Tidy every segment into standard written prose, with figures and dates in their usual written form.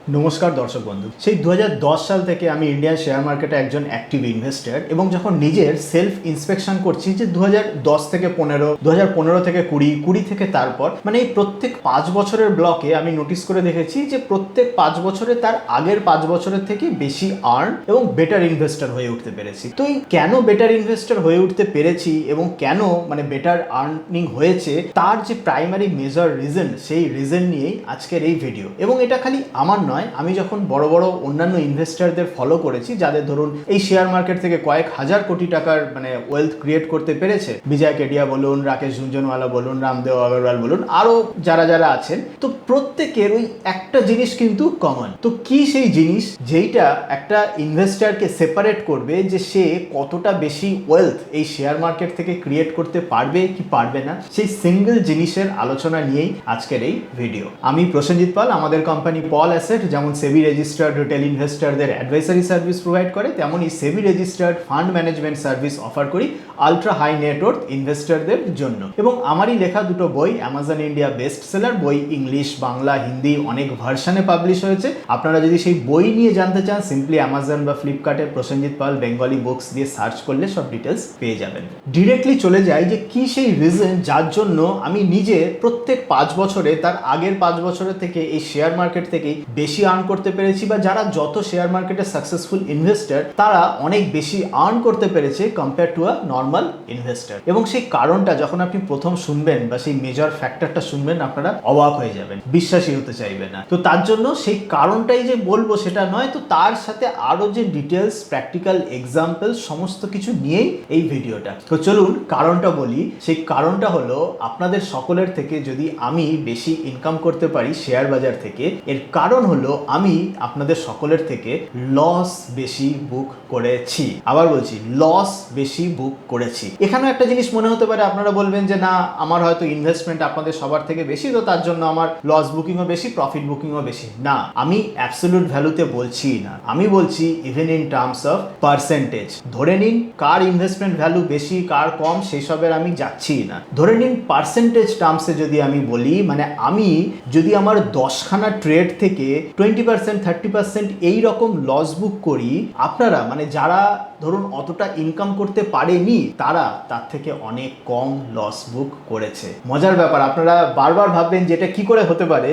নমস্কার দর্শক বন্ধু। সেই 2010 সাল থেকে আমি ইন্ডিয়ান শেয়ার মার্কেটে একজন অ্যাক্টিভ ইনভেস্টর এবং যখন নিজের সেলফ ইন্সপেকশন করছি যে 2010 থেকে 15, 2015 থেকে 20, 20 থেকে তারপর মানে এই প্রত্যেক 5 বছরের ব্লকে আমি নোটিস করে দেখেছি যে প্রত্যেক 5 বছরে তার আগের 5 বছরের থেকে বেশি আর্ন এবং বেটার ইনভেস্টর হয়ে উঠতে পেরেছি। তো এই কেন বেটার ইনভেস্টর হয়ে উঠতে পেরেছি এবং কেন মানে বেটার আর্নিং হয়েছে তার যে প্রাইমারি মেজর রিজন, সেই রিজন নিয়েই আজকের এই ভিডিও। এবং এটা খালি আমার নয়, আমি যখন বড় বড় অন্যান্য ইনভেস্টরদের ফলো করেছি যাদের ধরুন এই শেয়ার মার্কেট থেকে কয়েক হাজার কোটি টাকার মানে ওয়েলথ ক্রিয়েট করতে পেরেছে, বিজয় কেডিয়া বলুন, রাকেশ ঝুনঝুনওয়ালা বলুন, রামদেব আগরওয়াল বলুন, আরো যারা যারা আছেন, তো প্রত্যেকের ওই একটা জিনিস কিন্তু কমন। তো কি সেই জিনিস যেইটা একটা ইনভেস্টরকে সেপারেট করবে যে সে কতটা বেশি ওয়েলথ এই শেয়ার মার্কেট থেকে ক্রিয়েট করতে পারবে কি পারবে না, সেই সিঙ্গেল জিনিসের আলোচনা নিয়েই আজকের এই ভিডিও। আমি প্রসেনজিৎ পাল। আমাদের কোম্পানি পল অ্যাসেট যেমন সেবি রেজিস্টার্ড রিটেল ইনভেস্টরদের অ্যাডভাইসারি সার্ভিস প্রোভাইড করে, তেমনই SEBI registered fund management service offer করি আলট্রা হাই নেটওয়ার্থ ইনভেস্টরদের জন্য। এবং আমারই লেখা দুটো বই অ্যামাজন ইন্ডিয়া বেস্ট সেলার বই, ইংলিশ, বাংলা, হিন্দি অনেক ভার্সনে পাবলিশ হয়েছে। আপনারা যদি সেই বই নিয়ে জানতে চান, সিম্পলি অ্যামাজন বা ফ্লিপকার্টে প্রসেনজিৎ পাল বেঙ্গলি বুকস দিয়ে সার্চ করলে সব ডিটেলস পেয়ে যাবেন। ডিরেক্টলি চলে যাই যে কি সেই রিজন যার জন্য আমি নিজে প্রত্যেক 5 বছরে তার আগের 5 বছরের থেকে এই শেয়ার মার্কেট থেকেই বেশি আর্ন করতে পেরেছি, বা যারা যত শেয়ার মার্কেটে সাকসেসফুল ইনভেস্টর তারা অনেক বেশি আর্ন করতে পেরেছে compare to a normal investor. এবং সেই কারণটা যখন আপনি প্রথম শুনবেন বা সেই মেজর ফ্যাক্টরটা শুনবেন, আপনারা অবাক হয়ে যাবেন, বিশ্বাসই হতে চাইবে না। তো তার জন্য সেই কারণটাই যে বলবো সেটা নয়, তো তার সাথে আরো যে ডিটেলস, প্র্যাকটিক্যাল এক্সাম্পল সমস্ত কিছু নিয়েই এই ভিডিওটা। তো চলুন কারণটা বলি। সেই কারণটা হলো আপনাদের সকলের থেকে যদি আমি বেশি ইনকাম করতে পারি শেয়ার বাজার থেকে, এর কারণ হলো আমি আপনাদের সকলের থেকে লস বেশি বুক করেছি। আবার বলছি, লস বেশি বুক করেছি। এখানে একটা জিনিস মনে হতে পারে, আপনারা বলবেন যে না, আমার হয়তো ইনভেস্টমেন্ট আপনাদের সবার থেকে বেশি, তো তার জন্য আমার লস বুকিংও বেশি, প্রফিট বুকিংও বেশি। না, আমি অ্যাবসলিউট ভ্যালুতে বলছি না, আমি বলছি even in terms of percentage. ধরে নিন কার ইনভেস্টমেন্ট ভ্যালু বেশি কার কম সেসবের আমি যাচ্ছি না। ধরে নিন পার্সেন্টেজ টার্মসে যদি আমি বলি, মানে আমি যদি আমার 10খানা ট্রেড থেকে 20%, 30% এই রকম লস বুক করি, আপনারা মানে যারা ধরুন অতটা ইনকাম করতে পারেনি তারা তার থেকে অনেক কম লস বুক করেছে। মজার ব্যাপার, আপনারা বারবার ভাববেন যে এটা কি করে হতে পারে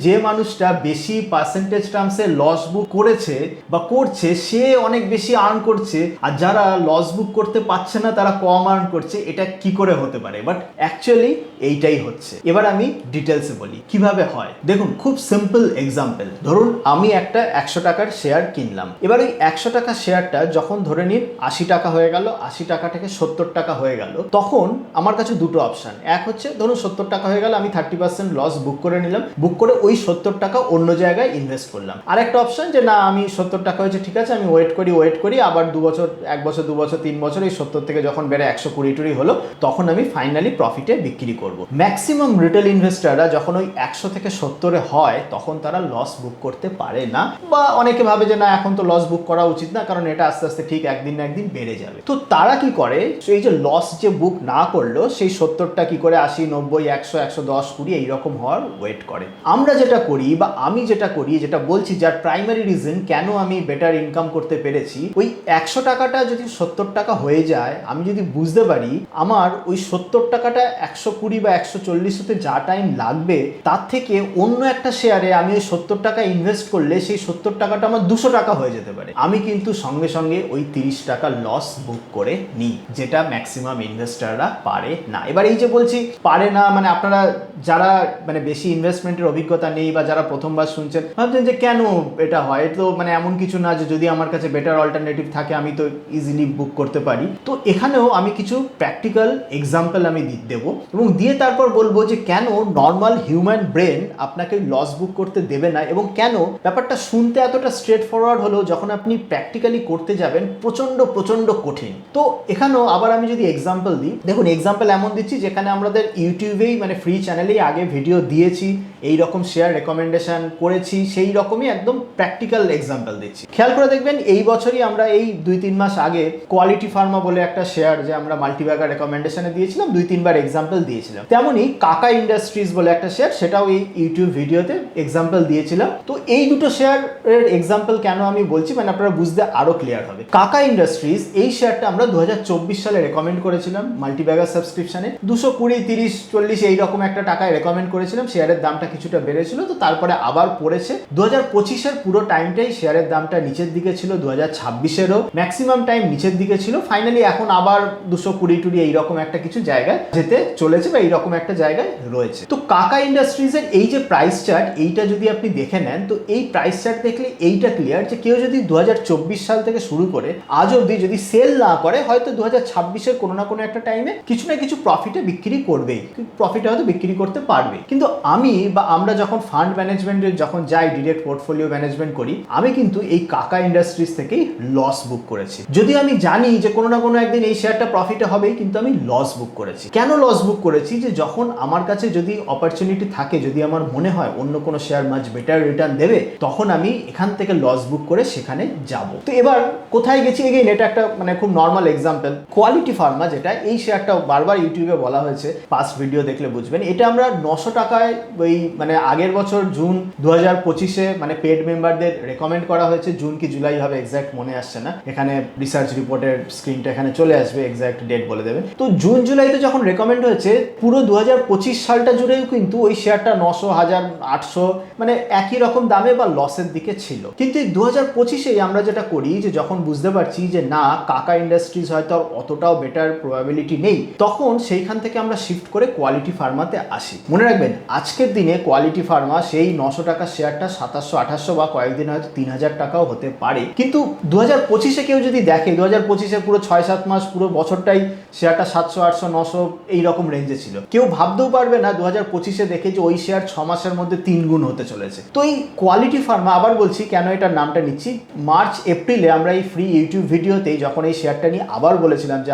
যে মানুষটা বেশি পার্সেন্টেজ টার্মসে লস বুক করেছে বা করছে সে অনেক বেশি আর্ন করছে, আর যারা লস বুক করতে পারছে না তারা কম আর্ন করছে। এটা কি করে হতে পারে? বাট অ্যাকচুয়ালি এইটাই হচ্ছে। এবার আমি ডিটেলসে বলি কিভাবে হয়। দেখুন, খুব সিম্পল এক্সাম্পল। ধরুন আমি একটা 100 টাকার শেয়ার কিনলাম। এবার ওই 100 টাকার শেয়ারটা যখন ধরে নিন 80 টাকা হয়ে গেল, 80 টাকা থেকে 70 টাকা হয়ে গেল, তখন আমার কাছে দুটো অপশন। এক হচ্ছে ধরুন 70 টাকা হয়ে গেল, আমি 30% লস বুক করে নিলাম, বুক করে ওই 70 টাকা অন্য জায়গায় ইনভেস্ট করলাম। আর একটা অপশন যে না, আমি 70 টাকা হয়েছে, ঠিক আছে, আমি ওয়েট করি আবার 2 বছর, 1 বছর, 2 বছর, 3 বছর, এই 70 থেকে যখন বেড়ে 120 হলো তখন আমি ফাইনালি প্রফিটে বিক্রি করব। ম্যাক্সিমাম রিটেল ইনভেস্টররা যখন ওই 100 থেকে 70 হয় তখন তারা লস বুক করতে পারে না, বা অনেকে ভাবে যে না এখন তো লস বুক করা উচিত না, কারণ এটা আস্তে আস্তে ঠিক একদিন না একদিন বেড়ে যাবে। তো তারা কি করে, এই যে লস যে বুক না করলো সেই 70টা কি করে 80, 90, 100, 110, 20 এইরকম হওয়ার ওয়েট করে। আমরা যেটা করি বা আমি যেটা করি, যেটা বলছি যার প্রাইমারি রিজন কেন আমি বেটার ইনকাম করতে পেরেছি, ওই 100 টাকাটা যদি 70 টাকা হয়ে যায়, আমি যদি বুঝতে পারি আমার ওই 70 টাকাটা 120 বা 140 হতে যা টাইম লাগবে, তার থেকে অন্য একটা শেয়ারে আমি ওই 70 টাকা ইনভেস্ট করলে সেই 70 টাকাটা আমার 200 টাকা হয়ে যেতে পারে। আমি কিন্তু সঙ্গে সঙ্গে ওই 30 টাকা লস বুক করে নিই, যেটা ম্যাক্সিমাম ইনভেস্টাররা পারে না। এবার এই যে বলছি পারে না, মানে আপনারা যারা মানে বেশি ইনভেস্টমেন্টের অভিজ্ঞতা নেই বা যারা প্রথমবার শুনছেন ভাবছেন যে কেন এটা হয়, তো মানে এমন কিছু না যে যদি আমার কাছে বেটার অল্টারনেটিভ থাকে আমি তো ইজিলি বুক করতে পারি। তো এখানেও আমি কিছু প্র্যাকটিক্যাল এক্সাম্পল আমি দেবো এবং দিয়ে তারপর বলবো যে কেন নর্মাল হিউম্যান ব্রেন আপনাকে লস বুক করতে দেবে না, এবং কেন ব্যাপারটা শুনতে এতটা স্ট্রেট ফরওয়ার্ড হলো যখন আপনি প্র্যাকটিক্যালি করতে যাবেন প্রচন্ড প্রচন্ড কঠিন। তো এখানেও আবার আমি যদি এক্সাম্পল দিই, দেখুন এক্সাম্পল এমন দিচ্ছি যেখানে আমাদের ইউটিউবেই মানে ফ্রি চ্যানেলেই আগে ভিডিও দিয়েছি, এই রকম শেয়ার রেকমেন্ডেশন করেছি, সেই রকমই একদম প্র্যাকটিক্যাল এক্সাম্পল দিচ্ছি। খেয়াল করে দেখবেন এই বছরই আমরা এই 2-3 মাস আগে কোয়ালিটি ফার্মা বলে একটা শেয়ার যে আমরা মাল্টিব্যাগার রেকমেন্ডেশনে দিয়েছিলাম, 2-3 বার এক্সাম্পল দিয়েছিলাম। তেমনই কাকা ইন্ডাস্ট্রিজ বলে একটা শেয়ার, সেটাও এই ইউটিউব ভিডিওতে এক্সাম্পল দিয়েছিলাম। তো এই দুটো শেয়ারের এক্সাম্পল কেন আমি বলছি, মানে আপনারা বুঝতে আরো ক্লিয়ার হবে। কাকা ইন্ডাস্ট্রিজ এই শেয়ারটা আমরা 2024 সালে রেকমেন্ড করেছিলাম মাল্টিব্যাগার সাবস্ক্রিপশনে, 220, 30, 40 এইরকম একটা টাকায় রেকমেন্ড করেছিলাম। শেয়ারের দামটা কিছুটা বেড়েছিল, তো তারপরে আবার পড়েছে। 2025-এর পুরো টাইমটাই শেয়ারের দামটা নিচের দিকে ছিল, 2026-এরও ম্যাক্সিমাম টাইম নিচের দিকে ছিল। ফাইনালি এখন আবার 220 এইরকম একটা কিছু জায়গায় যেতে চলেছে বা এইরকম একটা জায়গায় রয়েছে। তো কাকা ইন্ডাস্ট্রিজের এই যে প্রাইস চার্ট, এইটা যদি আপনি দেখে নেন, তো এই প্রাইস চার্ট দেখলে এইটা ক্লিয়ার যে কেউ যদি 2024 সাল থেকে শুরু করে আজ অবধি যদি সেল না করে, হয়তো 2026-এর কোনো না কোনো একটা টাইমে কিছু না কিছু প্রফিটে বিক্রি করবেই, প্রফিটে হয়তো বিক্রি করতে পারবে। কিন্তু আমি বা আমরা যখন ফান্ড ম্যানেজমেন্টে যখন যাই, ডিরেক্ট পোর্টফোলিও ম্যানেজমেন্ট করি, আমি কিন্তু এই কাকা ইন্ডাস্ট্রিজ থেকেই লস বুক করেছি। যদি আমি জানি যে কোনো না কোনো একদিন এই শেয়ারটা প্রফিটে হবেই, কিন্তু আমি লস বুক করেছি। কেন লস বুক করেছি? যে যখন আমার কাছে যদি অপরচুনিটি থাকে, যদি আমার মনে হয় অন্য কোনো শেয়ার মাচ বেটার রিটার্ন দেবে, তখন আমি এখান থেকে লস বুক করে সেখানে যাব। তো এবার কোথায় গেছি? এগেইন এটা একটা মানে খুব নর্মাল এক্সাম্পল, কোয়ালিটি ফার্মা, যেটা এই শেয়ারটাও বারবার ইউটিউবে বলা হয়েছে, পাস্ট ভিডিও দেখলে বুঝবেন। এটা আমরা 900 টাকায় ওই মানে আগের বছর জুন 2025-এ মানে পেড মেম্বারদের রেকমেন্ড করা হয়েছে। জুন কি জুলাই হবে এক্স্যাক্ট মনে আসছে না, এখানে রিসার্চ রিপোর্টের স্ক্রিনটা এখানে চলে আসবে, এক্স্যাক্ট ডেট বলে দেবেন। তো জুন জুলাইতে যখন রেকমেন্ড হয়েছে, পুরো 2025 সালটা জুড়েও কিন্তু ওই শেয়ারটা 900, 1000, 800 মানে একই রকম দামে বা লসের দিকে ছিল। কিন্তু এই 2025-এই আমরা যেটা করি, যে যখন বুঝতে পারছি যে না, কাকা ইন্ডাস্ট্রিজ হয়তো অতটাও বেটার প্রবাবিলিটি নেই, তখন সেইখান থেকে আমরা শিফট করে কোয়ালিটি ফার্মাতে আসি। মনে রাখবেন, আজকের দিনে কোয়ালিটি ফার্মা সেই 900 টাকার শেয়ারটা 2700, 2800 বা কয়েকদিন হয়তো 3000 টাকাও হতে পারে। কিন্তু 2025-এ কেউ যদি দেখে, 2025-এ পুরো 6-7 মাস পুরো বছরটাই শেয়ারটা 700, 800, 900 এইরকম রেঞ্জে ছিল, কেউ ভাবতেও পারবে না 2025-এ দেখে যে ওই শেয়ার 6 মাসের মধ্যে 3 গুণ হতে চলেছে। তো এই কোয়ালিটি ফার্মা, আবার বলছি কেন এটার নামটা নিচ্ছি, মার্চ এপ্রিলে আমরা এই ফ্রি ইউটিউব ভিডিওতেই যখন এই শেয়ারটা নিয়ে আবার বলেছিলাম যে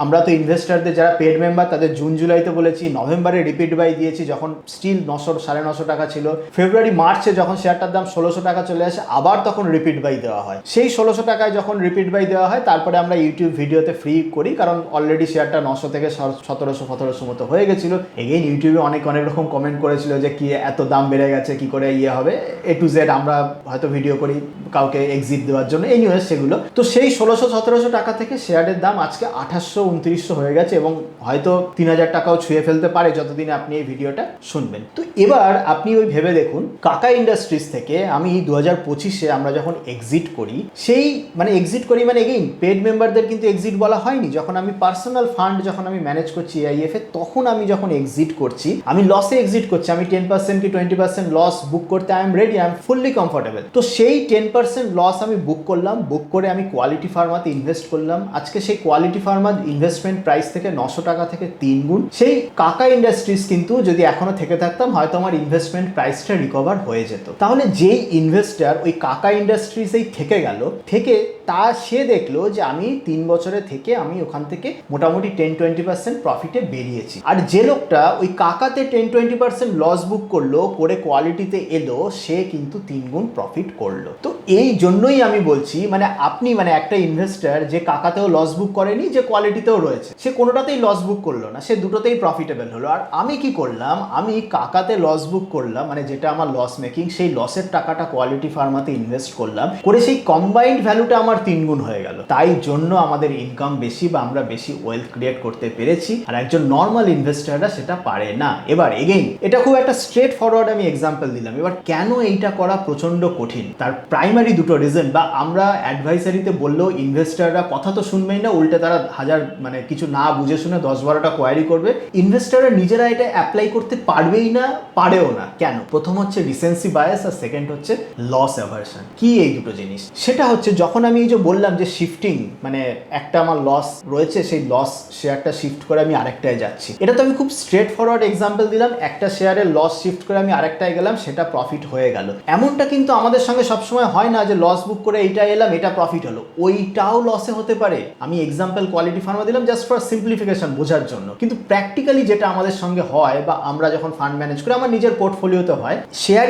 আমরা তো ইনভেস্টারদের যারা পেড মেম্বার তাদের জুন জুলাইতে বলেছি, নভেম্বরে রিপিট বাই দিয়েছি যখন স্টিল 900, 950 টাকা ছিল, ফেব্রুয়ারি মার্চে যখন শেয়ারটার দাম 1600 টাকা চলে আসে, আবার তখন রিপিট বাই দেওয়া হয়। সেই 1600 টাকায় যখন রিপিট বাই দেওয়া হয়, তারপরে আমরা ইউটিউব ভিডিওতে ফ্রি করি, কারণ অলরেডি শেয়ারটা 900 থেকে 1700 মতো হয়ে গেছিল। এগেইন ইউটিউবে অনেক রকম কমেন্ট করেছিল যে কি এত দাম বেড়ে গেছে, কি করে ইয়ে হবে, A to Z আমরা হয়তো ভিডিও করি কাউকে এক্সিট দেওয়ার জন্য, এই নিউজ সেগুলো। তো সেই 1600-1700 টাকা থেকে শেয়ারের দাম আজকে 2800-2900 হয়ে গেছে, এবং হয়তো 3000 টাকাও ছুঁয়ে ফেলতে পারে যতদিনে আপনি এই ভিডিওটা শুনবেন। তো এবার আপনি ওই ভেবে দেখুন, কাকা ইন্ডাস্ট্রিজ থেকে আমি 2025-এ আমরা যখন এক্সিট করি, সেই মানে এক্সিট করি মানে এগেইন পেড মেম্বারদের কিন্তু এক্সিট বলা হয়নি। যখন আমি পার্সোনাল ফান্ড যখন আমি ম্যানেজ করছি AIF এ, তখন আমি যখন এক্সিট করছি, আমি লসে এক্সিট করছি, আমি 10% কি 20% লস বুক করতে I am ready, I am fully comfortable. তো সেই 10% লস আমি বুক করলাম, বুক করে আমি কোয়ালিটি ফার্মাতে ইনভেস্ট করলাম। আজকে সেই কোয়ালিটি ফার্মার ইনভেস্টমেন্ট প্রাইস থেকে 900 টাকা থেকে 3 গুণ। সেই কাকা ইন্ডাস্ট্রিজ কিন্তু যদি এখনো থেকে থাকতাম, হয়তো আমার ইনভেস্টমেন্ট প্রাইসটা রিকভার হয়ে যেত। তাহলে যেই ইনভেস্টার ওই কাকা ইন্ডাস্ট্রিজেই থেকে গেল, থেকে তা সে দেখলো যে আমি 3 বছরে থেকে আমি ওখান থেকে মোটামুটি 10-20% প্রফিটে বেরিয়েছি। আর যে লোকটা ওই কাকাতে 10-20% লস বুক করলো, করে কোয়ালিটিতে এলো, সে কিন্তু 3 গুণ প্রফিট করলো। তো এই জন্যই আমি বলছি, মানে আপনি মানে একটা ইনভেস্টার যে কাকাতেও লস বুক করেনি, যে কোয়ালিটিতেও রয়েছে, সে কোনোটাতেই লস বুক করলো না, সে দুটোতেই প্রফিটেবল হলো। আর আমি কি করলাম, আমি কাকাতে লস বুক করলাম, মানে যেটা আমার লস মেকিং, সেই লসের টাকাটা কোয়ালিটি ফার্মাতে ইনভেস্ট করলাম, করে সেই কম্বাইন্ড ভ্যালুটা আমার 3 গুণ হয়ে গেল। তাই জন্য আমাদের ইনকাম বেশি বা আমরা বেশি ওয়েলথ ক্রিয়েট করতে পেরেছি, আর একজন নর্মাল ইনভেস্টাররা সেটা পারে না। এবার এগেইন এটা খুব একটা স্ট্রেট ফরওয়ার্ড আমি এক্সাম্পল দিলাম। এবার কেন এইটা করা প্রচন্ড কঠিন, তার প্রাইমারি দুটো রিজন, বা আমরা অ্যাডভাইসারিতে বললেও ইনভেস্টাররা কথা তো শুনবেই না, উল্টে তারা হাজার মানে কিছু না বুঝে শুনে 10-12টা কোয়ারি করবে। ইনভেস্টাররা নিজেরা এটা অ্যাপ্লাই করতে পারবেই না, পারেও না। কেন? প্রথম হচ্ছে রিসেন্সি বায়াস, আর সেকেন্ড হচ্ছে লস অ্যাভারশন। কি এই দুটো জিনিস? সেটা হচ্ছে যখন আমি এই যে বললাম যে শিফটিং, মানে একটা আমার লস রয়েছে, সেই লস শেয়ারটা শিফট করে আমি আরেকটায় যাচ্ছি, এটা তো আমি খুব স্ট্রেট ফরওয়ার্ড এক্সাম্পল দিলাম। একটা শেয়ারের লস শিফট করে আমি আরেকটায় গেলাম, সেটা প্রফিট হয়ে গেল। এমনটা কিন্তু আমাদের সঙ্গে সবসময় হয় না যে লস বুক করে এইটা এলাম, এটা প্রফিট হলো, ওইটাও লসে হতে পারে। আমি এক্সাম্পল কোয়ালিটি ফার্মা দিলাম জাস্ট ফর সিম্পলিফিকেশন বোঝার জন্য। কিন্তু প্র্যাকটিক্যালি যেটা আমাদের সঙ্গে হয়, বা আমরা যখন ফান্ড ম্যানেজ করি, আমার নিজের পোর্টফোলিওতে হয়, শেয়ার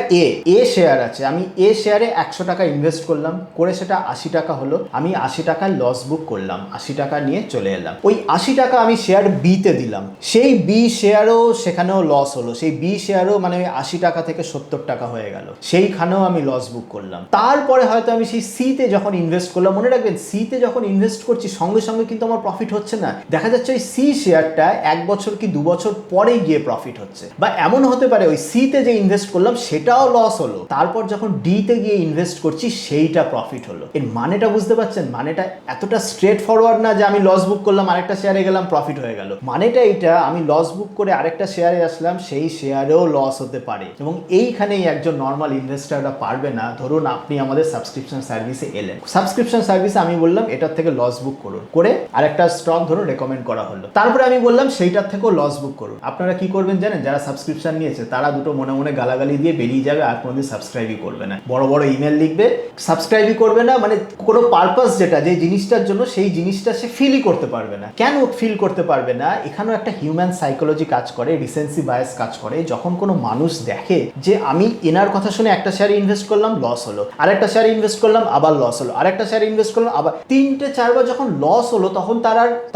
এ শেয়ার আছে, আমি এ শেয়ারে 100 টাকা ইনভেস্ট করলাম, করে সেটা 80 টাকা হলো আমি 80 টাকায় লস বুক করলাম, 80 টাকা নিয়ে চলে এলাম, ওই 80 টাকা আমি শেয়ার বিতে দিলাম, সেই বি শেয়ারও সেখানেও লস হলো, সেই বি শেয়ারও মানে 80 টাকা থেকে 70 টাকা হয়ে গেল, সেইখানেও আমি লস বুক করলাম। তারপরে হয়তো আমি সেই সিতে যখন ইনভেস্ট করলাম, মনে রাখবেন সিতে যখন ইনভেস্ট করছি সঙ্গে সঙ্গে কিন্তু আমার প্রফিট হচ্ছে না, দেখা যাচ্ছে ওই সি শেয়ারটা 1 বছর কি 2 বছর পরে গিয়ে প্রফিট হচ্ছে, বা এমন হতে পারে ওই সিতে যে ইনভেস্ট করলাম সেটাও লস হলো, তারপর যখন ডিতে গিয়ে ইনভেস্ট করছি সেইটা প্রফিট হলো। এর মানেটা বুঝতে পারছেন? মানেটা এতটা স্ট্রেট ফরওয়ার্ড না যে আমি লস বুক করলাম আরেকটা শেয়ারে গেলাম প্রফিট হয়ে গেল, মানেটা এইটা আমি লস বুক করে আরেকটা শেয়ারে আসলাম সেই শেয়ারেও লস হতে পারে, এবং এইখানেই একজন নর্মাল ইনভেস্টাররা পারবে না। ধরুন আপনি আমাদের সাবস্ক্রিপশন সার্ভিসে এলেন, সাবস্ক্রিপশন সার্ভিসে আমি বললাম এটার থেকে লস বুক করুন, করে আরেকটা স্টক ধরুন রেকমেন্ড করা হলো, তারপরে আমি বললাম সেইটার থেকেও লস বুক করুন, আপনারা কি করবেন জানেন? যারা সাবস্ক্রিপশন নিয়েছে তারা দুটো মনে মনে গালাগালি দিয়ে বেরিয়ে যাবে, আর কোনোদিন সাবস্ক্রাইবই করবে না, বড় বড় ইমেল লিখবে, সাবস্ক্রাইবই করবে না, মানে কোনো পারপাস যেটা যে জিনিসটার জন্য সেই জিনিসটা সে ফিলই করতে পারবে না। কেন ফিল করতে পারবে না? এখানেও একটা হিউম্যান সাইকোলজি কাজ করে, রিসেন্সি বায়াস কাজ করে। যখন কোনো মানুষ দেখে যে আমি এনার কথা শুনে একটা শেয়ারে ইনভেস্ট করলাম লস হলো, আরেকটা শেয়ারে ইনভেস্ট করলাম আবার লস হলো, আরেকটা শেয়ারে ইনভেস্ট করলাম আবার 3-4বার যখন লস হলো, তখন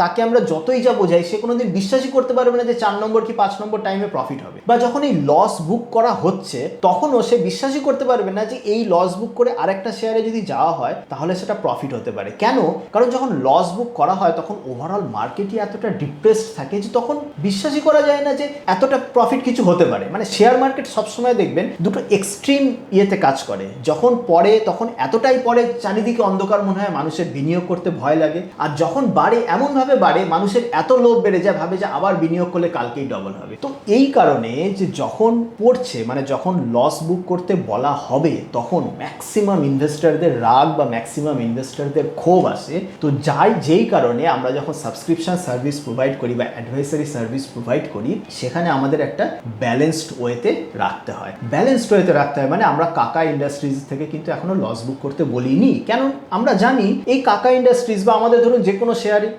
তাকে আমরা যতই যা বোঝাই সে কোনোদিন বিশ্বাসই করতে পারবে না যে 4 নম্বর কি 5 নম্বর টাইমে প্রফিট হবে। বা যখন এই লস বুক করা হচ্ছে তখনও সে বিশ্বাসই করতে পারবে না যে এই লস বুক করে আরেকটা শেয়ারে যদি যাওয়া হয় তাহলে সেটা প্রফিট হতে পারে। কেন? কারণ যখন লস বুক করা হয় তখন ওভারঅল মার্কেটই এতটা ডিপ্রেসড থাকে যে তখন বিশ্বাসই করা যায় না যে এতটা প্রফিট কিছু হতে পারে। মানে শেয়ার মার্কেট সবসময় দেখবেন দুটো এক্সট্রিম ইয়েতে কাজ করে, যখন পড়ে তখন এতটাই পড়ে চারিদিকে অন্ধকার মনে হয়, মানুষের বিনিয়োগ করতে ভয় লাগে, আর যখন বাড়ে এমনভাবে বাড়ে মানুষের এত লোভ বেড়ে যায় ভাবে যে আবার বিনিয়োগ করলে কালকেই ডবল হবে। তো এই কারণে যে যখন পড়ছে মানে যখন লস বুক করতে বলা হবে তখন ম্যাক্সিমাম ইনভেস্টারদের রাগ বা ম্যাক্সিমাম ইনভেস্টারদের ক্ষোভ আসে। তো যেই কারণে আমরা যখন সাবস্ক্রিপশন সার্ভিস প্রোভাইড করি বা অ্যাডভাইসারি সার্ভিস প্রোভাইড করি সেখানে আমাদের একটা ব্যালেন্সড ওয়েতে রাখতে হয়। ব্যালেন্সড ওয়েতে রাখতে হয় মানে আমরা কাকা ইন্ডাস্ট্রিজ থেকে কিন্তু এখনো লস বুক করতে বলিনি, কেন? আমরা জানি এই কাকা ইন্ডাস্ট্রিজ বা আমাদের ধরুন যে কোনো শেয়ারই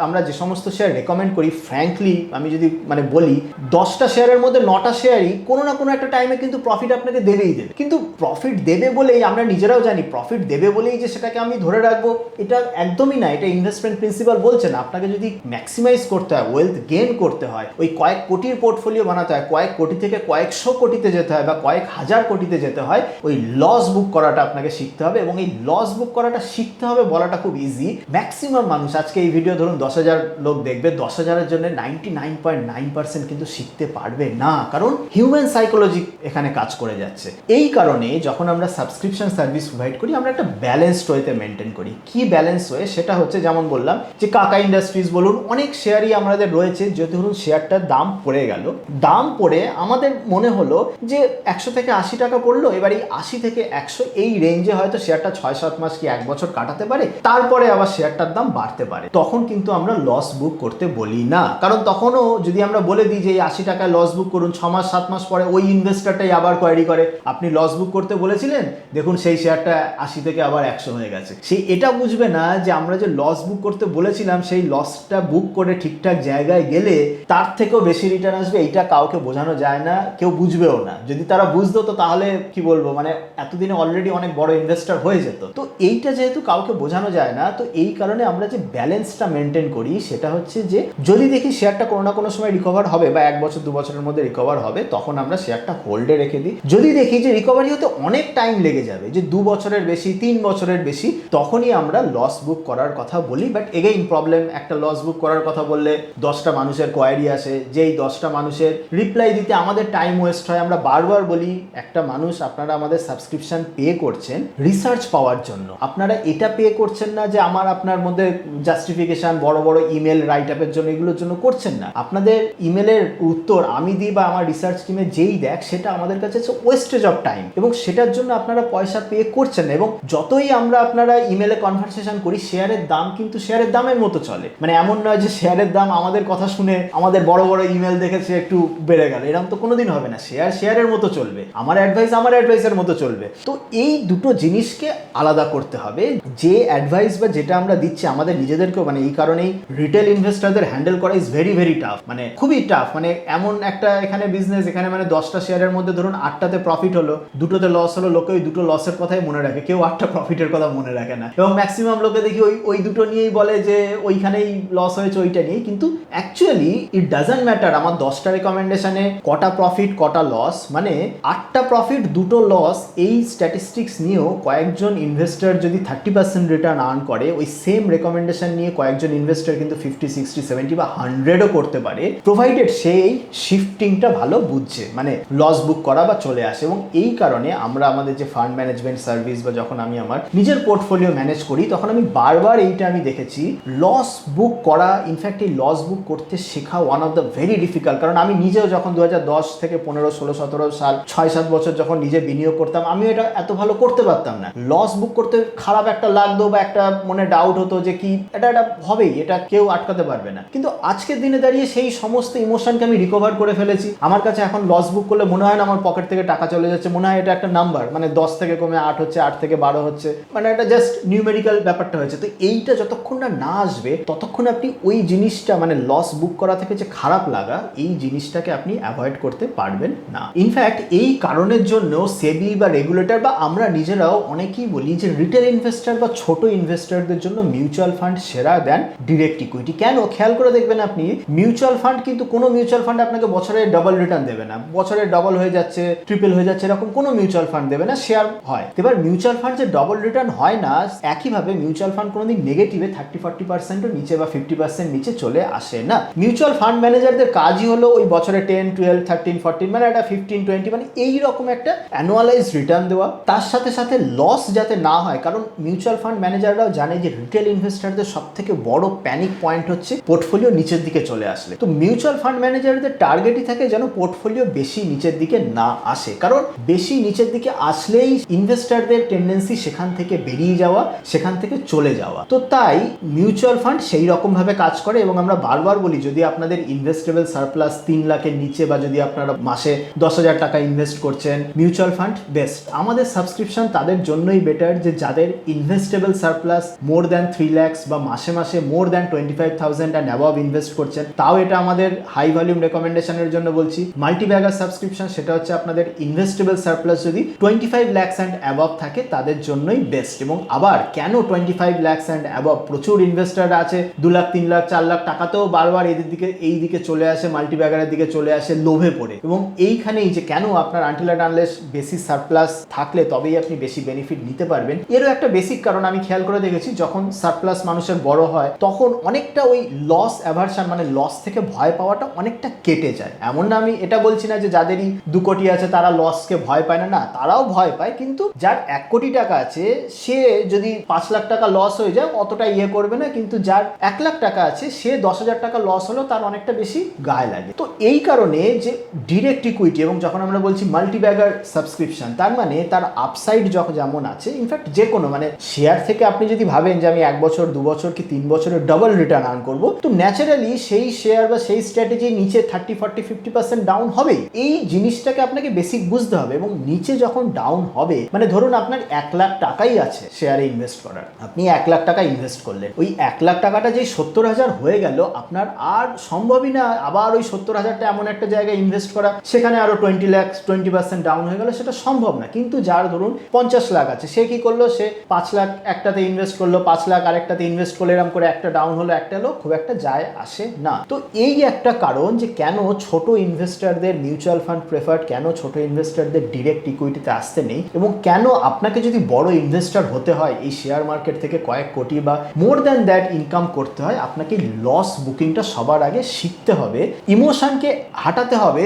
আমরা যে সমস্ত শেয়ার রেকমেন্ড করি, ফ্র্যাঙ্কলি আমি যদি মানে বলি 10টা শেয়ারের মধ্যে 9টা শেয়ারই কোনো না কোনো একটা টাইমে কিন্তু প্রফিট আপনাকে দেবেই দেবে। কিন্তু প্রফিট দেবে বলেই আমরা নিজেরাও জানি প্রফিট দেবে বলেই যে সেটাকে আমি ধরে রাখবো এটা একদমই না। এটা ইনভেস্টমেন্ট প্রিন্সিপাল বলছে না। আপনাকে যদি ম্যাক্সিমাইজ করতে হয়, ওয়েলথ গেইন করতে হয়, ওই কয়েক কোটির পোর্টফোলিও বানাতে হয়, কয়েক কোটি থেকে কয়েকশো কোটিতে যেতে হয় বা কয়েক হাজার কোটিতে যেতে হয়, ওই লস বুক করাটা আপনাকে শিখতে হবে। এবং এই লস বুক করাটা শিখতে হবে বলাটা খুব ইজি। ম্যাক্সিমাম মানুষ আজকে এই ভিডিও ধরুন 10,000 লোক দেখবে, 10,000-এর জন্য 99.9% কিন্তু শিখতে পারবে না, কারণ হিউম্যান সাইকোলজি এখানে কাজ করে যাচ্ছে। এই কারণে যখন আমরা সাবস্ক্রিপশন সার্ভিস প্রোভাইড করি আমরা একটা ব্যালেন্সড ওয়েতে মেনটেন করি। কি ব্যালেন্স ওয়ে? সেটা হচ্ছে যেমন বললাম যে কাকা ইন্ডাস্ট্রিজ বলুন, অনেক শেয়ারই আমাদের রয়েছে যে ধরুন শেয়ারটার দাম পড়ে গেল, দাম পড়ে আমাদের মনে হলো যে 100 থেকে 80 টাকা পড়লো, এবার এই 80 থেকে 100 এই রেঞ্জে হয়তো শেয়ারটা 6-7 মাস কি 1 বছর কাটাতে পারে, তারপরে আবার শেয়ারটার দাম বাড়তে পারে। তখন কিন্তু আমরা লস বুক করতে বলি না, কারণ তখনও যদি আমরা বলে দিই যে এই 80 টাকায় লস বুক করুন, 6 মাস 7 মাস পরে ওই ইনভেস্টারটাই আবার কোয়ারি করে আপনি লস বুক করতে বলেছিলেন, দেখুন সেই শেয়ারটা 80 থেকে আবার 100 হয়ে গেছে। সেই এটা বুঝবে না যে আমরা যে লস বুক করতে বলেছিলাম সেই লসটা বুক করে ঠিকঠাক জায়গায় গেলে তার থেকেও বেশি রিটার্ন আসবে। এইটা কাউকে বোঝানো যায় না, কেউ বুঝবেও না। যদি তারা বুঝতো তো তাহলে কি বলবো, মানে এতদিনে অলরেডি অনেক বড় ইনভেস্টার হয়ে যেত। তো এইটা যেহেতু কাউকে বোঝানো যায় না, তো এই কারণে আমরা যে ব্যালেন্সটা মেনটেন করি সেটা হচ্ছে যে যদি দেখি শেয়ারটা কোনো না কোনো সময় রিকভার হবে বা 1 বছর 2 বছরের মধ্যে রিকভার হবে, তখন আমরা শেয়ারটা হোল্ডে রেখে দিই। যদি দেখি যে রিকভারি হতে অনেক টাইম লেগে যাবে, যে 2 বছরের বেশি 3 বছরের বেশি, তখনই আমরা লস বুক করার কথা বলি। বাট এগেইন প্রবলেম, একটা লস বুক করার কথা বললে 10টা মানুষের কোয়ারি আসে, যেই 10টা মানুষের রিপ্লাই দিতে আমাদের টাইম ওয়েস্ট হয়। আমরা বারবার বলি একটা মানুষ, আপনারা আমাদের সাবস্ক্রিপশন পে করছেন রিসার্চ পাওয়ার জন্য, আপনারা এটা পে করছেন না যে আপনার মধ্যে জাস্টিফিকেশন বড় বড় ইমেল রাইট আপের জন্য, এগুলোর জন্য করছেন না। আপনাদের ইমেলের উত্তর আমি দিই বা আমার রিসার্চ টিমে যেই দেখ, সেটা আমাদের কাছে হচ্ছে ওয়েস্টেজ অফ টাইম, এবং সেটার জন্য আপনারা পয়সা পে করছেন না। এবং যতই আপনারা ইমেলে কনভারসেশন করি, শেয়ারের দাম কিন্তু শেয়ারের দামের মতো চলে। মানে এমন নয় যে শেয়ারের দাম আমাদের কথা শুনে আমাদের বড় বড় ইমেল দেখেছে একটু বেড়ে গেল, এরকম তো কোনোদিন হবে না। শেয়ারের মতো চলবে, আমার অ্যাডভাইসের মতো চলবে। তো এই দুটো জিনিসকে আলাদা করতে হবে। যে অ্যাডভাইস বা যেটা আমরা দিচ্ছি আমাদের নিজেদেরকেও, মানে এই কারণেই রিটেল ইনভেস্টরদের হ্যান্ডেল করা ইজ ভেরি ভেরি টাফ, মানে খুবই টাফ। মানে এমন একটা এখানে বিজনেস, এখানে মানে 10টা শেয়ারের মধ্যে ধরুন 8টাতে প্রফিট হলো, 2টোতে লস হলো, লোকে ওই 2টো লসের কথাই মনে রাখে, কেউ 8টা প্রফিটের কথা মনে মনে রাখে না, এবং ম্যাক্সিমাম লোকে দেখি ওই দুটো নিয়েই বলে যে ওইখানেই লস হয়েছে ওইটা নিয়ে, কিন্তু অ্যাকচুয়ালি ইট ডাজন্ট ম্যাটার আমার 10টা রেকমেন্ডেশনে কটা প্রফিট কটা লস, মানে 8টা প্রফিট 2টো লস, এই স্ট্যাটিস্টিক্স নিয়েও কয়েকজন ইনভেস্টর যদি 30% রিটার্ন আর্ন করে, ওই সেম রেকমেন্ডেশন নিয়ে কয়েকজন ইনভেস্টর কিন্তু 50, 60, 70 বা 100ও করতে পারে, প্রোভাইডেড সেই শিফটিংটা ভালো বুঝছে, মানে লস বুক করা বা চলে আসে। এবং এই কারণে আমরা আমাদের যে ফান্ড ম্যানেজমেন্ট সার্ভিস বা যখন আমি আমার নিজের পোর্টফোলিও ম্যানেজ করি, তখন আমি বারবার এইটা আমি দেখেছি, লস বুক করা, ইনফ্যাক্ট এই লস বুক করতে শেখা one of the very difficult. কারণ আমি নিজেও যখন 2010 থেকে 15, 16, 17 সাল 6-7 বছর যখন নিজে বিনিয়োগ করতাম, আমি এটা এত ভালো করতে পারতাম না। লস বুক করতে খারাপ একটা লাগতো বা একটা মনে ডাউট হতো যে কি এটা হবেই, এটা কেউ আটকাতে পারবে না। কিন্তু আজকের দিনে দাঁড়িয়ে সেই সমস্ত ইমোশনকে আমি রিকভার করে ফেলেছি। আমার কাছে এখন লস বুক করলে মনে হয় না আমার পকেট থেকে টাকা চলে যাচ্ছে, মনে হয় এটা একটা নাম্বার, মানে 10 থেকে কমে 8 হচ্ছে, 8 থেকে 12 হচ্ছে, মানে এটা জাস্ট নিউমেরিক্যাল ব্যাপারটা হয়েছে। তো এইটা যতক্ষণ না আসবে ততক্ষণ আপনি ওই জিনিসটা, মানে লস বুক করা থেকে যে খারাপ লাগা, এই জিনিসটাকে আপনি অ্যাভয়েড করতে পারবেন না। ইনফ্যাক্ট এই কারণের জন্য সেবি বা রেগুলেটর বা আমরা নিজেরাও অনেকেই বলি যে রিটেল ইনভেস্টর বা ছোট ইনভেস্টরদের জন্য মিউচুয়াল ফান্ড সেরা দেন ডিরেক্ট ইকুইটি। কেন? খেয়াল করে দেখবেন আপনি, মিউচুয়াল ফান্ড কিন্তু কোনো মিউচুয়াল ফান্ড আপনাকে বছরে ডাবল রিটার্ন দেবে না, বছরে ডবল হয়ে যাচ্ছে, ট্রিপল হয়ে যাচ্ছে, এরকম কোনো মিউচুয়াল ফান্ড দেবে না, শেয়ার হয়। এবার মিউচুয়াল ফান্ড যে ডবল রিটার্ন হয় না, একইভাবে মিউচুয়াল ফান্ড কোনোদিন নেগেটিভে 30-40% নিচে বা 50% নিচে চলে আসে না। মিউচুয়াল ফান্ড ম্যানেজারদের কাজই হলো ওই বছরে 10, 12, 13, 14, মানে একটা 15, 20, মানে এইরকম একটা অ্যানুয়ালাইজ রিটার্ন দেওয়া, তার সাথে সাথে লস যাতে না হয়। কারণ মিউচুয়াল ফান্ড ম্যানেজাররাও জানে যে রিটেল ইনভেস্টরদের সব থেকে বড় প্যানিক পয়েন্ট হচ্ছে পোর্টফোলিও নিচের দিকে চলে আসলে। তো মিউচুয়াল ফান্ড ম্যানেজারদের টার্গেটই থাকে যেন পোর্টফোলিও বেশি নিচের দিকে না আসে, কারণ বেশি নিচের দিকে আসলেই ইনভেস্টরদের টেন্ডেন্সি সেখান থেকে বেরিয়ে যাওয়া, সেখান থেকে চলে যাওয়া। তো তাই মিউচুয়াল ফান্ড সেই রকম ভাবে কাজ করে। এবং আমরা বারবার বলি, যদি আপনাদের ইনভেস্টেবল সারপ্লাস 3 লাখের নিচে বা যদি আপনারা মাসে 10,000 টাকা ইনভেস্ট করছেন, মিউচুয়াল ফান্ড বেস্ট। আমাদের সাবস্ক্রিপশন তাদের জন্যই বেটার যে যাদের investable surplus more than 3 lakhs বা মাসে মাসে more than 25,000 and above invest করছেন। তাও এটা আমাদের হাই ভলিউম রেকমেন্ডেশনের জন্য বলছি। মাল্টিব্যাগার সাবস্ক্রিপশন, সেটা হচ্ছে আপনাদের ইনভেস্টেবল সারপ্লাস যদি 25 lakhs অ্যান্ড অ্যাবভ থাকে তাদের জন্যই বেস্ট। এবং আবার কেন 25 lakhs অ্যান্ড অ্যাবভ? প্রচুর ইনভেস্টার আছে 2 লাখ, 3 লাখ, 4 লাখ টাকাতেও বারবার এদের দিকে এই দিকে চলে আসে, মাল্টিব্যাগারের দিকে চলে আসে লোভে পড়ে। এবং এইখানেই যে কেন আপনার আনটিল অ্যান্ড আনলেস বেশি সারপ্লাস থাকলে তবেই আপনি বেশি বেনিফিট নিতে পারবেন, এরও একটা বেসিক কারণ আমি খেয়াল করে দেখেছি। যখন সারপ্লাস মানুষের বড় হয় তখন অনেকটা ওই লস অ্যাভারশন, মানে লস থেকে ভয় পাওয়াটা অনেকটা কেটে যায়। এমন না, আমি এটা বলছি না যে যাদেরই 2 কোটি আছে তারা লসকে ভয় পায় না, না, তারাও ভয় পায়, কিন্তু যার 1 কোটি টাকা আছে সে যদি 5 লাখ টাকা লস হয়ে যায় অতটা ইয়ে করবে না, কিন্তু যার 1 লাখ টাকা আছে সে 10,000 টাকা লস হলো তার অনেকটা বেশি গায়ে লাগে। তো এই কারণে যে ডিরেক্ট ইকুইটি এবং যখন আমরা বলছি মাল্টিব্যাগার সাবস্ক্রিপশন, তার মানে তার আপসাইড যেমন আছে, ইনফ্যাক্ট যে কোনো মানে শেয়ার থেকে আপনি যদি ভাবেন যে আমি 1 বছর 2 বছর কি 3 বছরের ডাবল রিটার্ন আর্ন করবো, তো ন্যাচারালি সেই শেয়ার বা সেই স্ট্র্যাটেজি নিচে 30, 40, 50% ডাউন হবেই। এই জিনিসটাকে আপনাকে বেসিক বুঝতে হবে। এবং নিচে যখন ডাউন হবে, মানে ধরুন আপনার 1 লাখ টাকাই আছে শেয়ারে ইনভেস্ট করার, আপনি 1 লাখ টাকা ইনভেস্ট করলেন, ওই 1 লাখ টাকাটা যেই 70,000 হয়ে গেল, আপনার আর সম্ভবই না আবার ওই 70,000টা এমন একটা জায়গায় ইনভেস্ট করা সেখানে আরো 20 লাখ 20% ডাউন হয়ে গেল, সেটা সম্ভব না। কিন্তু যার ধরুন 50 লাখ আছে, সে কি করলো, সে 5 লাখ একটাতে ইনভেস্ট করলো, 5 লাখ আরেকটাতে ইনভেস্ট করলে, এরকম করে একটা ডাউন হলো একটা এলো, খুব একটা যায় আসে না। তো এই একটা কারণ যে কেন ছোট ইনভেস্টরদের মিউচুয়াল ফান্ড প্রেফার্ড, কেন ছোট ইনভেস্টরদের ডিরেক্ট ইকুইটিতে আসতে নেই, এবং কেন আপনাকে যদি বড় ইনভেস্টর হতে হয় এই শেয়ার মার্কেট থেকে কয়েক কোটি বা মোর দ্যান দ্যাট ইনকাম করতে হয়, আপনাকে লস বুকিংটা সবার আগে শিখতে হবে। ইমোশনকে হাঁটাতে হবে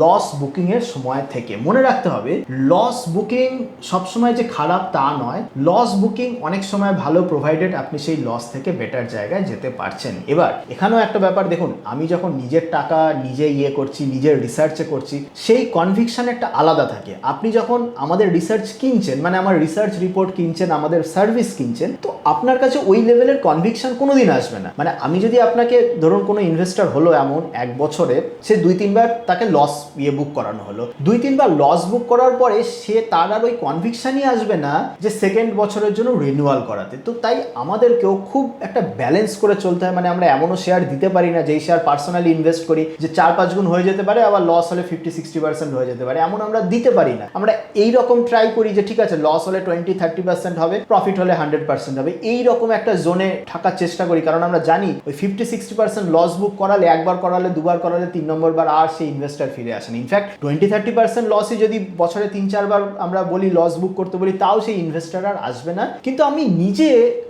লস বুকিং এর সময় থেকে। মনে রাখতে হবে লস বুকিং সবসময় যে খারাপ তা নয়, লস বুকিং অনেক সময় ভালো, প্রোভাইডেড আপনি সেই লস থেকে বেটার জায়গায় যেতে পারছেন। এবার এখানেও একটা ব্যাপার দেখুন, আমি যখন নিজের টাকা নিজে ইয়ে করছি, নিজের রিসার্চে করছি, সেই কনভিকশন একটা আলাদা থাকে। আপনি যখন আমাদের রিসার্চ কিনছেন, মানে আমার রিসার্চ রিপোর্ট কিনছেন, আমাদের সার্ভিস কিনছেন, তো আপনার কাছে ওই লেভেলের কনভিকশন কোনোদিন আসবে না। মানে আমি যদি আপনাকে ধরুন কোনো ইনভেস্টর হলো এমন 1 বছরে সে 2-3 বার তাকে লস বুক করানো হলো, 2-3 বার লস বুক করার পরে সে তার আর ওই কনভিকশনই আসবে না যে সেকেন্ড বছরের জন্য রিনিউয়াল করাতে। তো তাই আমাদেরকেও খুব একটা ব্যালেন্স করে চলতে হয়। মানে আমরা এমনও শেয়ার দিতে পারি না, যেই শেয়ার পার্সোনালি ইনভেস্ট করি যে 4-5 গুণ হয়ে যেতে পারে, আবার লস হলে 50-60% হয়ে যেতে পারে, এমন আমরা দিতে পারি না। আমরা এই রকম ট্রাই করি যে ঠিক আছে লস হলে 20-30% হবে, প্রফিট হলে 100% হবে, এইরকম একটা জোনে থাকার চেষ্টা করি। কারণ আমরা জানি ওই 50-60% লস বুক করালে, একবার করালে, দুবার করালে, 3 নম্বর বার আর সেই ইনভেস্টার ফিরে আসেন। ইনফ্যাক্ট 20-30% লসই যদি বছরে 3-4 বার আমরা বলি লস বুক করতে বলি, তাও সেই ইনভেস্টার আর আসবে না। কিন্তু আমি নিজে,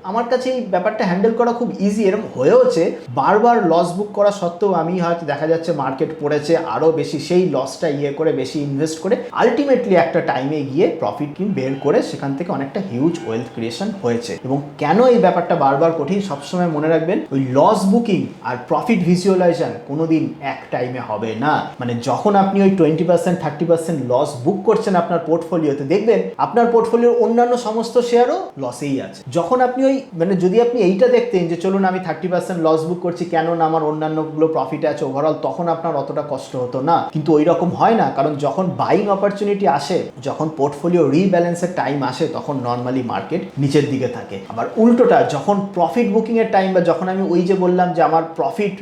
আমার কাছে এই ব্যাপারটা হ্যান্ডেল করা খুব ইজি। এরকম হয়েওছে বারবার লস বুক করা সত্ত্বেও আমি হয়তো দেখা যাচ্ছে মার্কেট পড়েছে আরো বেশি, সেই লসটা করে বেশি ইনভেস্ট করে আলটিমেটলি একটা টাইমে গিয়ে প্রফিট বের করে সেখান থেকে অনেকটা হিউজ ওয়েলথ ক্রিয়েশন হয়েছে। এবং কেন এই ব্যাপারটা বারবার কঠিন, সবসময় মনে রাখবেন ওই লস বুকিং আর প্রফিট ভিজুয়ালাইজেশন কোনোদিন এক টাইমে হবে না। মানে যখন আপনি ওই 20-30% লস বুক করছেন আপনার পোর্টফোলিওতে, দেখবেন আপনার পোর্টফোলিওর অন্যান্য সমস্ত শেয়ারও লসেই আছে। যখন আপনি ওই যদি আপনি এইটা দেখতেন যে চলুন আমি 30% লস বুক করছি, কেন না আমার অন্যান্যগুলো প্রফিটে আছে ওভারঅল, তখন আপনার অতটা কষ্ট হতো না। কিন্তু ওই রকম হয় না, কারণ যখন বাইং অপরচুনিটি আসে, যখন পোর্টফোলিও রিব্যালেন্সের টাইম আসে, তখন নর্মালি মার্কেট নিচের দিকে থাকে। আবার উল্টোটা যখন প্রফিট বুকিং এর টাইম, বা যখন আমি ওই যে বললাম যে আমার প্রফিট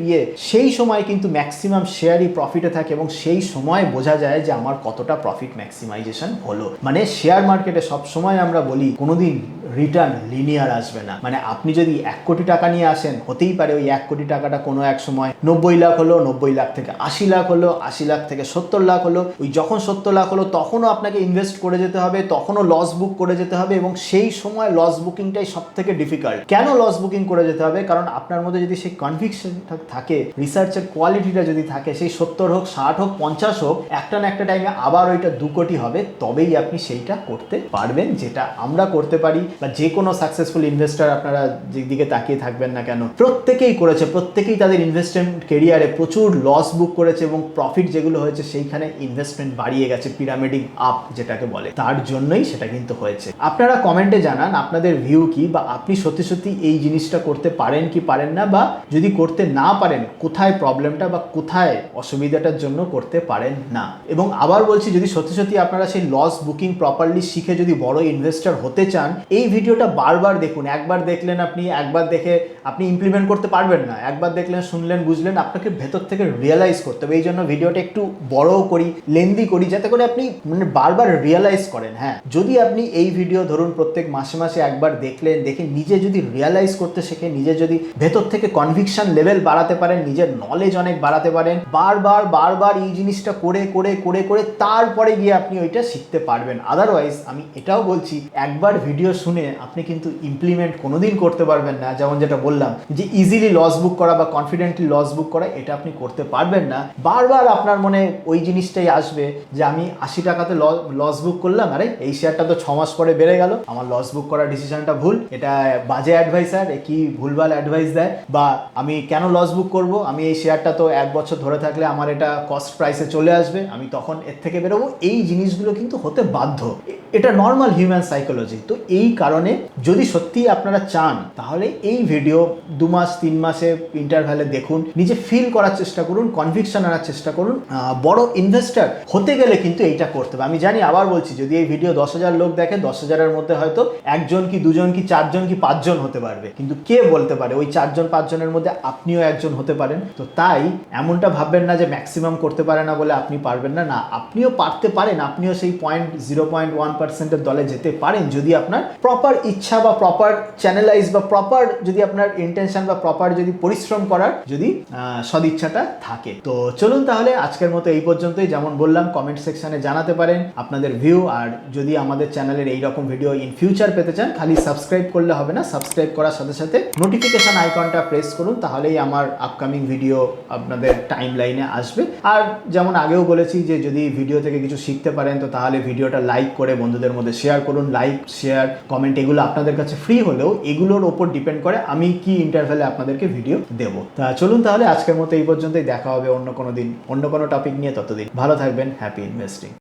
সেই সময় কিন্তু ম্যাক্সিমাম শেয়ারই প্রফিটে থাকে এবং সেই সময় বোঝা যায় যে আমার কতটা প্রফিট ম্যাক্সিমাইজেশন হলো। মানে শেয়ার মার্কেটে সবসময় আমরা বলি কোনোদিন রিটার্ন লিনিয়ার আসবে না। মানে আপনি যদি 1 কোটি টাকা নিয়ে আসেন, হতেই পারে ওই 1 কোটি টাকাটা কোনো এক সময় 90 লাখ হলো, 90 লাখ থেকে 80 লাখ হলো, 80 লাখ থেকে 70 লাখ হলো। ওই যখন 70 লাখ হলো তখনও আপনাকে ইনভেস্ট করে যেতে হবে, তখনও লস বুক করে যেতে হবে। এবং সেই সময় লস বুকিংটাই সব থেকে ডিফিকাল্ট। কেন লস বুকিং করে যেতে হবে? কারণ আপনার মধ্যে যদি সেই কনভিকশনটা থাকে, রিসার্চের কোয়ালিটিটা যদি থাকে, সেই 70 হোক, 60 হোক, 50 হোক, একটা না একটা টাইমে আবার ওইটা 2 কোটি হবে, তবেই আপনি সেইটা করতে পারবেন, যেটা আমরা করতে পারি। বা যে কোনো সাকসেসফুল ইনভেস্টার আপনারা যেদিকে তাকিয়ে থাকবেন না কেন, প্রত্যেকেই করেছে, প্রত্যেকেই তাদের ইনভেস্টমেন্ট কেরিয়ারে প্রচুর লস বুক করেছে এবং প্রফিট যেগুলো হয়েছে সেইখানে ইনভেস্টমেন্ট বাড়িয়ে গেছে, পিরামিডিং আপ যেটাকে বলে, তার জন্যই সেটা কিন্তু হয়েছে। আপনারা কমেন্টে জানান আপনাদের ভিউ কি, বা আপনি সত্যি সত্যি এই জিনিসটা করতে পারেন কি পারেন না, বা যদি করতে না পারেন কোথায় প্রবলেমটা বা কোথায় অসুবিধাটার জন্য করতে পারেন না। এবং আবার বলছি, যদি সত্যি সত্যি আপনারা সেই লস বুকিং প্রপারলি শিখে যদি বড় ইনভেস্টর হতে চান, এই ভিডিওটা বারবার দেখুন। একবার দেখলেন আপনি, একবার দেখে আপনি ইমপ্লিমেন্ট করতে পারবেন না, একবার দেখলেন, শুনলেন, বুঝলেন, আপনাকে ভেতর থেকে রিয়েলাইজ করতে হবে। এই জন্য ভিডিওটা একটু বড় করি, লেন্দি করি, যাতে করে আপনি মানে বারবার রিয়েলাইজ করেন। হ্যাঁ, যদি আপনি এই ভিডিও ধরুন প্রত্যেক মাসে মাসে একবার দেখলেন, দেখে নিজে যদি রিয়েলাইজ করতে শেখে, নিজে যদি ভেতর থেকে কনভিকশন লেভেল বাড়াতে পারেন, নিজের নলেজ অনেক বাড়াতে পারেন, বারবার এই জিনিসটা করে করে করে করে তারপরে গিয়ে আপনি ওইটা শিখতে পারবেন। আদারওয়াইজ আমি এটাও বলছি, একবার ভিডিও শুনে আপনি কিন্তু ইমপ্লিমেন্ট কোনোদিন করতে পারবেন না। যেমন যেটা বললাম যে ইজিলি লস বুক করা বা কনফিডেন্টলি লস বুক করা, এটা আপনি করতে পারবেন না। বারবার আপনার মনে ওই জিনিসটাই আসবে যে আমি 80 টাকাতে লস বুক করলাম, আরে এই শেয়ারটা তো 6 মাস পরে বেড়ে গেল, আমার লস বুক করার ডিসিশনটা ভুল, এটা বাজে অ্যাডভাইসার, কি ভুলভাল অ্যাডভাইস দেয়, বা আমি কেন লস বুক করব, আমি এই শেয়ারটা তো 1 বছর ধরে থাকলে আমার এটা কস্ট প্রাইসে চলে আসবে, আমি তখন এর থেকে বেরোবো। এই জিনিসগুলো কিন্তু হতে বাধ্য, এটা নর্মাল হিউম্যান সাইকোলজি। তো এই কারণে যদি সত্যি আপনারা চান, তাহলে এই ভিডিও 2 মাস 3 মাসে ইন্টারভ্যালে দেখুন, নিজে ফিল করার চেষ্টা করুন, কনভিকশন আনার চেষ্টা করুন। বড় ইনভেস্টার হতে গেলে কিন্তু এইটা করতে হবে। আমি জানি, আবার বলছি, যদি এই ভিডিও 10,000 লোক দেখে, 10,000-এর মধ্যে হয়তো 1 জন কি 2 জন কি 4 জন কি 5 জন হতে পারবে, কিন্তু কে বলতে পারে ওই 4 জন 5 জনের মধ্যে আপনিও একজন হতে পারেন। তো তাই এমনটা ভাববেন না যে ম্যাক্সিমাম করতে পারে না বলে আপনি পারবেন না, না, আপনিও পারতে পারেন, আপনিও সেই 0.1%-এর দলে যেতে পারেন, যদি আপনার প্রপার ইচ্ছা বা প্রপার চ্যানেলাইজ বা প্রপার যদি আপনার ইন্টেনশন বা প্রপার যদি পরিশ্রম করার যদি সদিচ্ছাটা থাকে। তো চলুন তাহলে আজকের মতো এই পর্যন্তই। যেমন বললাম, কমেন্ট সেকশনে জানাতে পারেন আপনাদের ভিউ, আর যদি আমাদের চ্যানেলের এইরকম ভিডিও ইন ফিউচার পেতে চান, খালি সাবস্ক্রাইব করলে হবে না, সাবস্ক্রাইব করার সাথে সাথে নোটিফিকেশন আইকনটা প্রেস করুন, তাহলেই আমার আপকামিং ভিডিও আপনাদের টাইম লাইনে আসবে। আর যেমন আগেও বলেছি যে যদি ভিডিও থেকে কিছু শিখতে পারেন, তো তাহলে ভিডিওটা লাইক করে বন্ধুদের মধ্যে শেয়ার করুন। লাইক, শেয়ার, কমেন্ট এগুলো আপনাদের কাছে ফ্রি হলেও এগুলোর ওপর ডিপেন্ড করে আমি কি ইন্টারভ্যালে আপনাদেরকে ভিডিও দেবো। তা চলুন তাহলে আজকের মতো এই পর্যন্তই, দেখা হবে অন্য কোনো দিন অন্য কোনো টপিক নিয়ে। ততদিন ভালো থাকবেন, হ্যাপি ইনভেস্টিং।